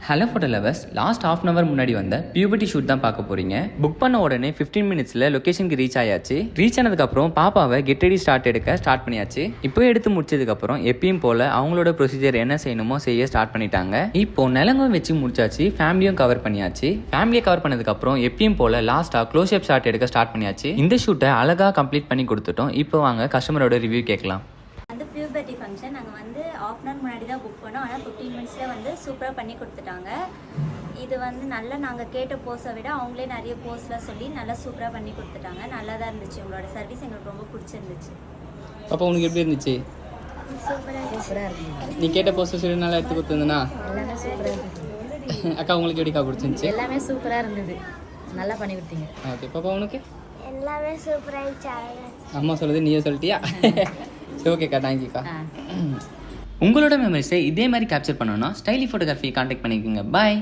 Hello photo lovers, last half an hour முன்னாடி வந்த puberty shoot தான் பார்க்க போறீங்க. புக் பண்ண உடனே 15 மினிட்ஸில் லொக்கேஷனுக்கு ரீச் ஆயாச்சு. ரீச் ஆனதுக்கப்புறம் பாப்பாவை கெட் ரெடி ஸ்டார்ட் பண்ணியாச்சு. இப்போ எடுத்து முடிச்சதுக்கப்புறம் எப்பயும் போல அவங்களோட ப்ரொசீஜர் என்ன செய்யணுமோ செய்ய ஸ்டார்ட் பண்ணிட்டாங்க. இப்போ நிலங்கம் வச்சு முடிச்சாச்சு, ஃபேமிலியும் கவர் பண்ணியாச்சு. ஃபேமிலியை கவர் பண்ணதுக்கப்புறம் எப்பயும் போல லாஸ்ட்டாக க்ளோஸ் ஷாட் எடுக்க ஸ்டார்ட் பண்ணியாச்சு. இந்த ஷூட்டை அழகாக கம்ப்ளீட் பண்ணி கொடுத்துட்டோம். இப்போ வாங்க கஸ்டமரோட ரிவ்யூ கேட்கலாம். வந்து பியூபர்ட்டி ஃபங்க்ஷன் நாங்கள் வந்து ஆஃப் அன் ஹவர் முன்னாடி தான் புக் பண்ணோம். ஆனால் 15 மினிட்ஸில் வந்து சூப்பராக பண்ணி கொடுத்துட்டாங்க. இது வந்து நல்லா நாங்கள் கேட்ட போஸை விட அவங்களே நிறைய போஸ்லாம் சொல்லி நல்லா சூப்பராக பண்ணி கொடுத்துட்டாங்க. நல்லா தான் இருந்துச்சு. உங்களோட சர்வீஸ் எங்களுக்கு ரொம்ப பிடிச்சிருந்துச்சு. அப்போ உனக்கு எப்படி இருந்துச்சு? சூப்பராக இருந்துச்சு. நீ கேட்ட போஸ்ட் சொல்லி நல்லா எடுத்து கொடுத்துருந்தா? எல்லாமே சூப்பராக இருந்துச்சு. அக்கா உங்களுக்கு எப்படிக்கா பிடிச்சிருந்துச்சு? எல்லாமே சூப்பராக இருந்தது. நல்லா பண்ணி கொடுத்தீங்க. ஓகே பாப்பா, உனக்கு? எல்லாமே சூப்பராக இருந்துச்சு. அம்மா சொல்லுது நீயே சொல்லிட்டியா? சரி, ஓகேக்கா, தேங்க்யூக்கா. உங்களோட மெமரிஸை இதே மாதிரி கேப்சர் பண்ணணும்னா ஸ்டைலி ஃபோட்டோகிராஃபி கான்டாக்ட் பண்ணிக்கோங்க. பாய்.